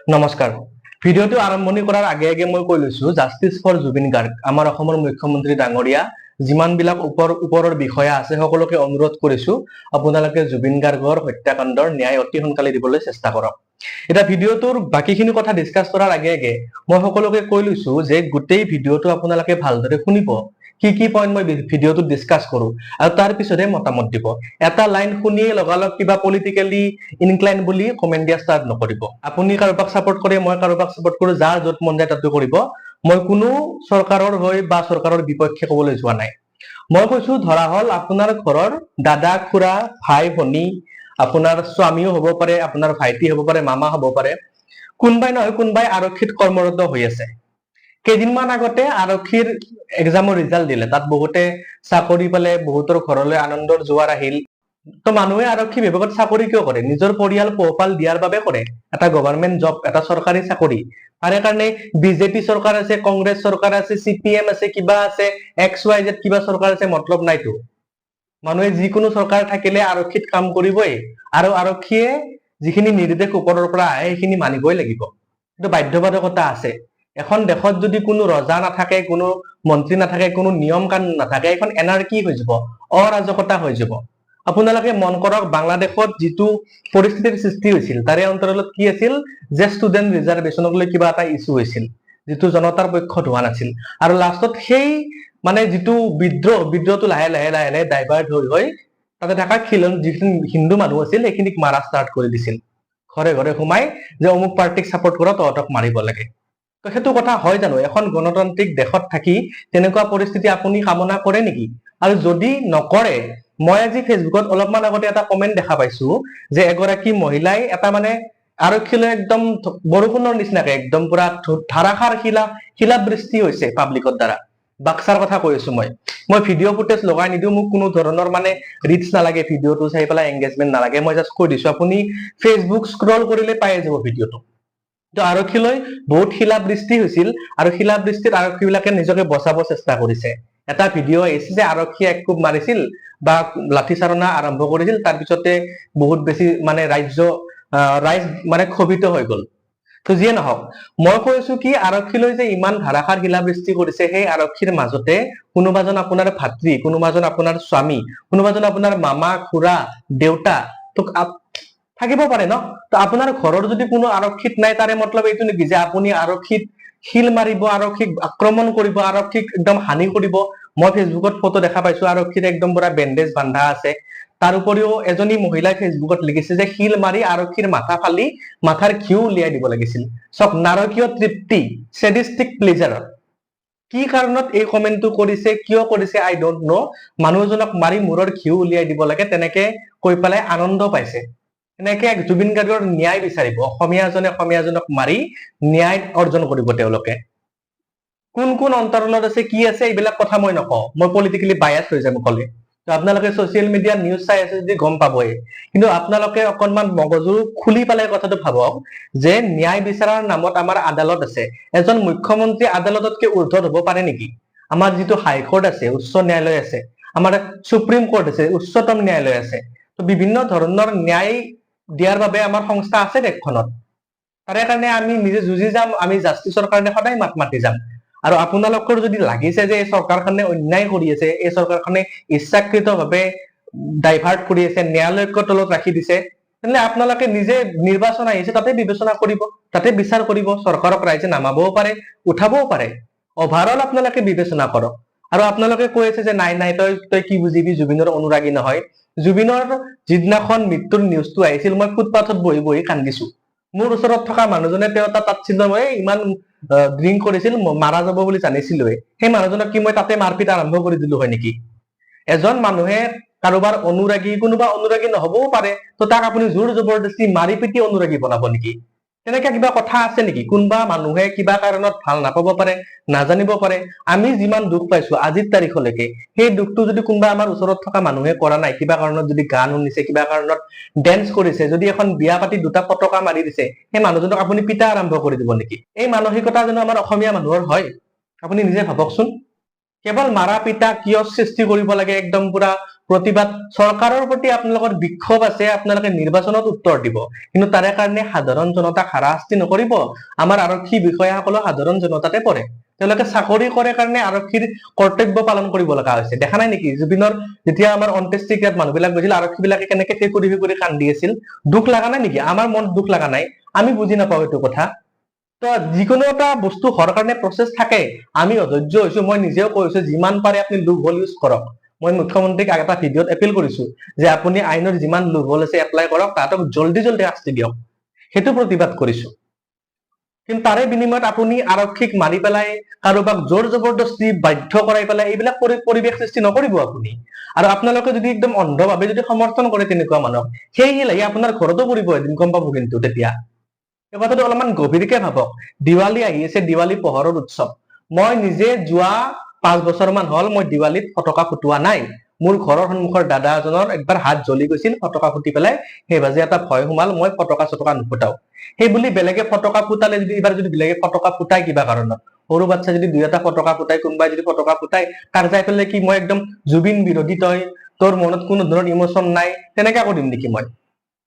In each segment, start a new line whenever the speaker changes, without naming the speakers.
নমস্কাৰ। ভিডিঅ'টো আৰম্ভণি কৰাৰ আগে আগে মই কৈ লৈছো জাষ্টিস ফৰ জুবিন গাৰ্গ আমাৰ অসমৰ মুখ্যমন্ত্ৰী ডাঙৰীয়া যিমানবিলাক ওপৰৰ বিষয়া আছে সকলোকে অনুৰোধ কৰিছো আপোনালোকে জুবিন গাৰ্গৰ হত্যাকাণ্ডৰ ন্যায় অতি সোনকালে দিবলৈ চেষ্টা কৰক। এটা ভিডিঅ'টোৰ বাকিখিনি কথা ডিসকাস কৰাৰ আগে আগে মই সকলোকে কৈ লৈছো যে গোটেই ভিডিঅ'টো আপোনালোকে ভালদৰে শুনিব। কি পইণ্ট মই ভিডিঅ'টো ডিসকাস কৰো আৰু তাৰ পিছতে মতামত দিব। এটা লাইন শুনিয়ে লগালগ কিবা পলিটিক্যালি ইনক্লাইন বুলি কমেন্ট দিয়া ষ্টাৰ্ট নকৰিব। আপুনি কাৰোবাক সাপোৰ্ট কৰে, মই কাৰোবাক সাপোৰ্ট কৰো, যাৰ য'ত মন যায় তাতে কৰিব। মই কোনো চৰকাৰৰ হৈ বা চৰকাৰৰ বিপক্ষে ক'বলৈ যোৱা নাই। মই কৈছো ধৰা হল আপোনাৰ ঘৰৰ দাদা, খুৰা, ভাই, ভনী, আপোনাৰ স্বামীও হ'ব পাৰে, আপোনাৰ ভাইটি হ'ব পাৰে, মামা হ'ব পাৰে, কোনবাই নহয় কোনবাই আৰক্ষীত কৰ্মৰত হৈ আছে। কেইদিনমান আগতে আৰক্ষীৰ এক্সামৰ ৰিজাল্ট দিলে, তাত বহুতে চাকৰি পালে, বহুতৰ ঘৰলৈ আনন্দৰ জোৱাৰ আহিল। তো মানুহে আৰক্ষী বিভাগত চাকৰি কিয় কৰে? নিজৰ পৰিয়াল পোহপাল দিয়াৰ বাবে কৰে। এটা গভৰ্ণমেন্ট জব, এটা চৰকাৰী চাকৰি। তাৰে কাৰণে বিজেপি চৰকাৰ আছে, কংগ্ৰেছ চৰকাৰ আছে, CPM আছে, কিবা আছে, XYZ কিবা চৰকাৰ আছে, মতলব নাইতো। মানুহে যিকোনো চৰকাৰ থাকিলে আৰক্ষীত কাম কৰিবই, আৰু আৰক্ষীয়ে যিখিনি নিৰ্দেশ ওপৰৰ পৰা আহে সেইখিনি মানিবই লাগিব। কিন্তু বাধ্যবাধকতা আছে। এখন দেশত যদি কোনো ৰজা নাথাকে, কোনো মন্ত্ৰী নাথাকে, কোনো নিয়ম কানুন নাথাকে, এখন এনাৰ্কি হৈ যাব, অৰাজকতা হৈ যাব। আপোনালোকে মন কৰক, বাংলাদেশত যিটো পৰিস্থিতিৰ সৃষ্টি হৈছিল তাৰে অন্তৰালত কি আছিল যে ষ্টুডেন্ট ৰিজাৰ্ভেশনক লৈ কিবা এটা ইস্যু হৈছিল, যিটো জনতাৰ পক্ষত হোৱা নাছিল। আৰু লাষ্টত সেই মানে যিটো বিদ্ৰোহটো লাহে লাহে ডাইভাৰ্ট হৈ তাতে থকা যিখিনি হিন্দু মানুহ আছিল সেইখিনিক মাৰা ষ্টাৰ্ট কৰি দিছিল। ঘৰে ঘৰে সোমাই যে অমুক পাৰ্টিক সাপোৰ্ট কৰা, তহঁতক মাৰিব লাগে। তো সেইটো কথা হয় জানো? এখন গণতান্ত্ৰিক দেশত থাকি তেনেকুৱা পৰিস্থিতি আপুনি কামনা কৰে নেকি? আৰু যদি নকৰে, মই আজি ফেচবুকত অলপমান আগতে এটা কমেন্ট দেখা পাইছো যে এগৰাকী মহিলাই এটা মানে আৰক্ষীলৈ একদম বৰষুণৰ নিচিনাকে একদম পুৰা ধাৰাসাৰ শিলাবৃষ্টি হৈছে পাব্লিকৰ দ্বাৰা। বাক্সাৰ কথা কৈ আছো মই ভিডিঅ' ফুটেজ লগাই নিদিও, মোক কোনো ধৰণৰ মানে ৰিচ নালাগে, ভিডিঅ'টো চাই পেলাই এংগেজমেন্ট নালাগে। মই জাষ্ট কৈ দিছো, আপুনি ফেচবুক স্ক্ৰল কৰিলে পাই যাব ভিডিঅ'টো। তো আৰক্ষীলৈ বহুত শিলাবৃষ্টি হৈছিল, আৰু শিলাবৃষ্টিত আৰক্ষী বিলাকে নিজকে বচাব চেষ্টা কৰিছে। এটা ভিডিঅ' আহিছে যে আৰক্ষীয়ে এক কোব মাৰিছিল বা লাঠিচালনা আৰম্ভ কৰিছিল, তাৰ পিছতে বহুত বেছি মানে ৰাইজ মানে ক্ষোভিত হৈ গল। তো যিয়ে নহওক, মই কৈছো কি আৰক্ষীলৈ যে ইমান ধাৰাসাৰ শিলাবৃষ্টি কৰিছে, সেই আৰক্ষীৰ মাজতে কোনোবাজন আপোনাৰ ভাতৃ, কোনোবাজন আপোনাৰ স্বামী, কোনোবাজন আপোনাৰ মামা, খুৰা, দেউতা তো থাকিব পাৰে ন। তো আপোনাৰ ঘৰৰ যদি কোনো আৰক্ষীত নাই, তাৰে মতলব এইটো নেকি যে আপুনি আৰক্ষীত শিল মাৰিব, আৰক্ষীক আক্ৰমণ কৰিব, আৰক্ষীক একদম হানি কৰিব? মই ফেচবুকত ফটো দেখা পাইছো আৰক্ষীৰ একদম পুৰা বেণ্ডেজ বান্ধা আছে। তাৰ উপৰিও এজনী মহিলাই ফেচবুকত লিখিছে যে শিল মাৰি আৰক্ষীৰ মাথা ফালি মাথাৰ ঘিউ উলিয়াই দিব লাগিছিল। চক নাৰকীয় তৃপ্তি, চেডিষ্টিক প্লেজাৰ। কি কাৰণত এই কমেন্টটো কৰিছে, কিয় কৰিছে আই ডোন্ট নো। মানুহজনক মাৰি মূৰৰ ঘিউ উলিয়াই দিব লাগে তেনেকে কৈ পেলাই আনন্দ পাইছে। এনেকে জুবিন গাৰ্গৰ ন্যায় বিচাৰিব, অসমীয়াজনক মাৰি ন্যায় অৰ্জন কৰিব তেওঁলোকে। কোন কোন অন্তৰালত আছে, কি আছে, এইবিলাক কথা মই নকওঁ, মই পলিটিকেলি বায়াস হৈ যাম কলে। তো আপোনালোকে ছচিয়েল মিডিয়া নিউজ চাই আছে যদি গম পাবই, কিন্তু আপোনালোকে অকনমান মগজু খুলি পেলাই কথাটো ভাবক যে ন্যায় বিচাৰৰ নামত আমাৰ আদালত আছে। এজন মুখ্যমন্ত্ৰী আদালততকে উৰ্ধত হব পাৰে নেকি? আমাৰ যিটো হাইকোৰ্ট আছে, উচ্চ ন্যায়ালয় আছে, আমাৰ সুপ্ৰিম কোৰ্ট আছে, উচ্চতম ন্যায়ালয় আছে। তো বিভিন্ন ধৰণৰ ন্যায় দিয়াৰ বাবে আমাৰ সংস্থা আছে দেশখনত। তাৰে কাৰণে আমি নিজে যুঁজি যাম, আমি জাষ্টিছৰ কাৰণে সদায় মাত মাতি যাম। আৰু আপোনালোকৰ যদি লাগিছে যে এই চৰকাৰখনে অন্যায় কৰি আছে, এই চৰকাৰখনে ইচ্ছাকৃতভাৱে ডাইভাৰ্ট কৰি আছে, ন্যায়ালয়ৰ তলত ৰাখি দিছে, তেনে আপোনালোকে নিজে নিৰ্বাচন আহিছে তাতে বিবেচনা কৰিব, তাতে বিচাৰ কৰিব। চৰকাৰক ৰাইজে নামাবও পাৰে, উঠাবও পাৰে। অভাৰঅল আপোনালোকে বিবেচনা কৰক। আৰু আপোনালোকে কৈ আছে যে নাই তই কি বুজিবি, জুবিনৰ অনুৰাগী নহয়। জুবিনৰ যিদিনাখন মৃত্যুৰ নিউজটো আহিছিল, মই ফুটপাথত বহি বহি কান্দিছো। মোৰ ওচৰত থকা মানুহজনে তেওঁ তাত ছিল, ইমান ড্ৰিংক কৰিছিল, মাৰা যাব বুলি জানিছিলোৱে। সেই মানুহজনক কি মই তাতে মাৰপিট আৰম্ভ কৰি দিলো হয় নেকি? এজন মানুহে কাৰোবাৰ অনুৰাগী, কোনোবা অনুৰাগী নহবও পাৰে, তো তাক আপুনি জোৰ জবৰদস্তি মাৰি পিটি অনুৰাগী বনাব নেকি? তেনেকে কিবা কথা আছে নেকি? কোনোবা মানুহে কিবা কাৰণত ভাল নাপাব পাৰে, নাজানিব পাৰে। আমি যিমান দুখ পাইছো আজিৰ তাৰিখলৈকে, সেই দুখটো যদি কোনোবা আমাৰ ওচৰত থকা মানুহে কৰা নাই, কিবা কাৰণত যদি গান শুনিছে, কিবা কাৰণত ডেন্স কৰিছে, যদি এখন বিয়া পাতি দুটা পতকা মাৰি দিছে, সেই মানুহজনক আপুনি পিতা আৰম্ভ কৰি দিব নেকি? এই মানসিকতা জানো আমাৰ অসমীয়া মানুহৰ হয়? আপুনি নিজে ভাবকচোন। কেৱল মাৰা পিতা কিয় সৃষ্টি কৰিব লাগে, একদম পুৰা প্ৰতিবাদ চৰকাৰৰ প্ৰতি আপোনালোকৰ বিক্ষোভ আছে, আপোনালোকে নিৰ্বাচনত উত্তৰ দিব, কিন্তু তাৰে কাৰণে সাধাৰণ জনতাক হাৰাশাস্তি নকৰিব। আমাৰ আৰক্ষী বিষয়াসকলো সাধাৰণ জনতাতে পৰে, তেওঁলোকে চাকৰি কৰে কাৰণে আৰক্ষীৰ কৰ্তব্য পালন কৰিব লগা হৈছে। দেখা নাই নেকি জুবিনৰ যেতিয়া আমাৰ অন্ত্যেষ্টিক্ৰিয়াত মানুহবিলাক গৈছিল, আৰক্ষী বিলাকে কেনেকে ফেকুৰি ফেকুৰি কান্দি আছিল? দুখ লগা নাই নেকি? আমাৰ মন দুখ লগা নাই? আমি বুজি নাপাওঁ এইটো কথা। তো যিকোনো এটা বস্তু হোৱাৰ কাৰণে প্ৰচেছ থাকে, আমি অধৈৰ্য হৈছো। মই নিজেও কৈছো যিমান পাৰে আপুনি লুপ হল ইউজ কৰক। মই মুখ্যমন্ত্ৰীক এটা ভিডিঅ'ত এপিল কৰিছো যে আপুনি আইনৰ যিমান লুপ হল আছে এপ্লাই কৰক, তাহাঁতক জল্দি জল্দি শাস্তি দিয়ক, সেইটো প্ৰতিবাদ কৰিছো। কিন্তু তাৰে বিনিময়ত আপুনি আৰক্ষীক মাৰি পেলাই কাৰোবাক জোৰ জবৰদস্তি বাধ্য কৰাই পেলাই এইবিলাক পৰিৱেশ সৃষ্টি নকৰিব আপুনি। আৰু আপোনালোকে যদি একদম অন্ধভাৱে যদি সমৰ্থন কৰে তেনেকুৱা মানুহক, সেই লাগি আপোনাৰ ঘৰতো পৰিব এদিন, গম পাব। কিন্তু তেতিয়া এই কথাটো অলপমান গভীৰকে ভাবক। দিৱালী আহি আছে, দিৱালী পোহৰৰ উৎসৱ। মই নিজে যোৱা 5 বছৰমান হল মই দিৱালীত ফটকা ফুটোৱা নাই। মোৰ ঘৰৰ সন্মুখৰ দাদা এজনৰ একবাৰ হাত জ্বলি গৈছিল ফটকা ফুটি পেলাই, সেইবাবে এটা ভয় সোমাল, মই ফটকা চটকা নুফুটাও। সেই বুলি বেলেগে ফটকা ফুটালে যদি এইবাৰ যদি বেলেগে ফটকা ফুটাই কিবা কাৰণত, সৰু বাচ্ছা যদি 2-এটা ফটকা ফুটাই, কোনোবাই যদি ফটকা ফুটাই, তাৰ যাই পেলাই কি মই একদম জুবিন বিৰোধী, তোৰ মনত কোনো ধৰণৰ ইমোচন নাই, তেনেকা কৰিম নেকি মই?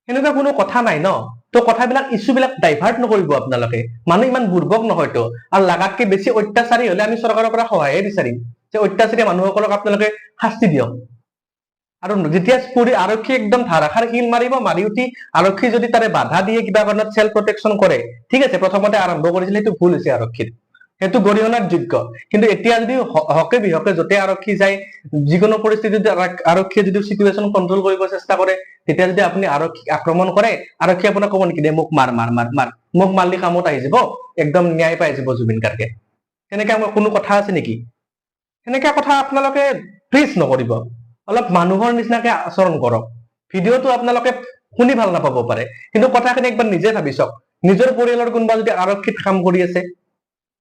সেনেকুৱা কোনো কথা নাই ন। তো কথাবিলাক ইছ্যুবিলাক ডাইভাৰ্ট নকৰিব আপোনালোকে। মানুহ ইমান বুৰ্বক নহয়তো। আৰু লাগাতকে বেছি অত্যাচাৰী হলে আমি চৰকাৰৰ পৰা সহায়ে বিচাৰিম যে অত্যাচাৰী মানুহসকলক আপোনালোকে শাস্তি দিয়ক। আৰু যেতিয়া আৰক্ষী একদম ধাৰাসাৰ শিল মাৰিব, মাৰি উঠি আৰক্ষী যদি তাৰে বাধা দিয়ে, কিবা কাৰণত সেল্ফ প্ৰটেকশ্যন কৰে, ঠিক আছে, প্ৰথমতে আৰম্ভ কৰিছিল, সেইটো ভুল হৈছে আৰক্ষীৰ, সেইটো গৰিহণাৰ যোগ্য। কিন্তু এতিয়া যদি হকে বিহকে যতে আৰক্ষী যায়, যিকোনো পৰিস্থিতিত আৰক্ষীয়ে যদি চিটুৱেশ্যন কন্ট্ৰল কৰিব চেষ্টা কৰে, তেতিয়া যদি আপুনি আৰক্ষীক আক্ৰমণ কৰে, আৰক্ষী আপোনাক কব নেকি দে মোক মাৰ মাৰ মাৰ মাৰ, মোক মাৰলি কামত আহি যাব, একদম ন্যায় পাই যাব জুবিন গাৰ্গে? সেনেকা কোনো কথা আছে নেকি? সেনেকা কথা আপোনালোকে প্লিজ নকৰিব। অলপ মানুহৰ নিচিনাকে আচৰণ কৰক। ভিডিঅ'টো আপোনালোকে শুনি ভাল নাপাব পাৰে, কিন্তু কথাখিনি একবাৰ নিজে ভাবি চাওক। নিজৰ পৰিয়ালৰ কোনোবা যদি আৰক্ষীত কাম কৰি আছে,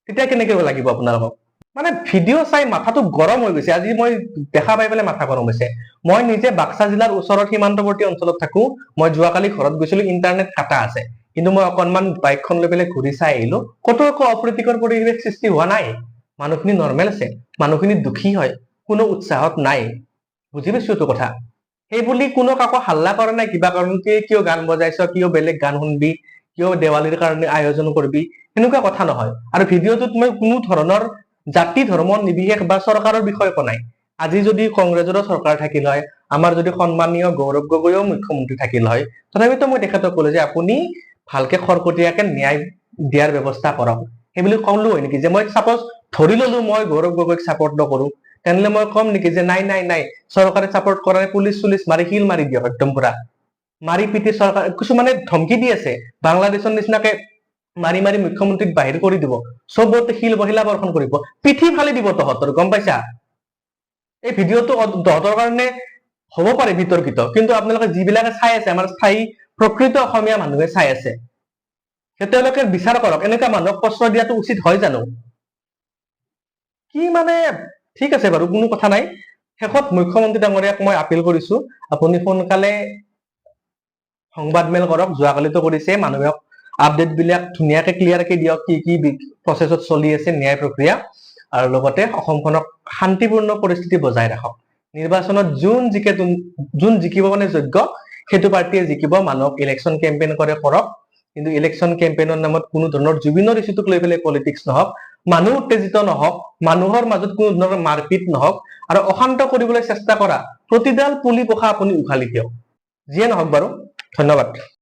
তেতিয়া কেনেকে লাগিব আপোনালোকক? মানে ভিডিঅ' চাই মাথাটো গৰম হৈ গৈছে। আজি মই দেখা পাই পেলাই মাথা গৰম হৈছে। মই নিজে বাক্সা জিলাৰ ওচৰত সীমান্তৱৰ্তী অঞ্চলত থাকো। মই যোৱাকালি ঘৰত গৈছিলো, ইণ্টাৰনেট কাটা আছে, কিন্তু মই অকনমান বাইকখন লৈ পেলাই ঘূৰি চাই আহিলো, কতো একো অপ্ৰীতিকৰ পৰিৱেশ সৃষ্টি হোৱা নাই। মানুহখিনি নৰ্মেল আছে, মানুহখিনি দুখী হয়, কোনো উৎসাহত নাই। বুজি পাইছো এইটো কথা। সেই বুলি কোনো কাকো হাল্লা কৰা নাই কিবা কাৰণতে, কিয় গান বজাইছ, কিয় বেলেগ গান শুনবি, কিয় দেৱালীৰ কাৰণে আয়োজন কৰবি, সেনেকুৱা কথা নহয়। আৰু ভিডিঅ'টোত মই কোনো ধৰণৰ জাতি ধৰ্ম নিৰ্বিশেষ বা চৰকাৰৰ বিষয়ে কোৱা নাই। আজি যদি কংগ্ৰেছৰো চৰকাৰ থাকিল হয়, আমাৰ যদি সন্মানীয় গৌৰৱ গগৈও মুখ্যমন্ত্ৰী থাকিল হয়, তথাপিতো মই তেখেতক কলো যে আপুনি ভালকে খৰকটীয়াকে ন্যায় দিয়াৰ ব্যৱস্থা কৰক। সেইবুলি কলো হয় নেকি যে মই চাপজ ধৰি ললো মই গৌৰৱ গগৈক চাপৰ্ট নকৰো, তেনেহলে মই কম নেকি যে নাই নাই নাই, চৰকাৰে চাপৰ্ট কৰা নাই, পুলিচ চুলিচ মাৰি শিল মাৰি দিয়ক একদম পুৰা মাৰি পিটি। চৰকাৰ কিছুমানে ধমকি দি আছে, বাংলাদেশৰ নিচিনাকে মাৰি মাৰি মুখ্যমন্ত্ৰীক বাহিৰ কৰি দিব, চবতে শিল বহিলা বৰ্ষণ কৰিব, পিঠি ফালি দিব তহঁতৰ, গম পাইছা? এই ভিডিঅ'টো তহঁতৰ কাৰণে হব পাৰে বিতৰ্কিত, কিন্তু আপোনালোকে যিবিলাকে চাই আছে, আমাৰ স্থায়ী প্ৰকৃত অসমীয়া মানুহে চাই আছে, তেওঁলোকে বিচাৰ কৰক, এনেকুৱা মানুহক প্ৰশ্ৰয় দিয়াটো উচিত হয় জানো? কি মানে, ঠিক আছে বাৰু, কোনো কথা নাই। শেষত মুখ্যমন্ত্ৰী ডাঙৰীয়াক মই আপিল কৰিছো, আপুনি সোনকালে সংবাদ মেল কৰক। যোৱাকালিতো কৰিছে, মানুহক আপডেট বিলাক ধুনীয়াকে ক্লিয়াৰকে দিয়ক, কি কি প্ৰচেছত চলি আছে ন্যায় প্ৰক্ৰিয়া, আৰু লগতে অসমখনক শান্তিপূৰ্ণ পৰিস্থিতি বজাই ৰাখক। নিৰ্বাচনত যোন জিকিব মানে যোগ্য, সেইটো পাৰ্টিয়ে জিকিব। মানুহক ইলেকশ্যন কেম্পেইন কৰে কৰক, কিন্তু ইলেকশ্যন কেম্পেইনৰ নামত কোনো ধৰণৰ জুবিনৰ ইছ্যুটোক লৈ পেলাই পলিটিক্স নহওক, মানুহ উত্তেজিত নহওক, মানুহৰ মাজত কোনো ধৰণৰ মাৰপিট নহওক, আৰু অশান্ত কৰিবলৈ চেষ্টা কৰা প্ৰতিডাল পুলি পোখা আপুনি উঘালি দিয়ক। যিয়ে নহওক বাৰু, ধন্যবাদ।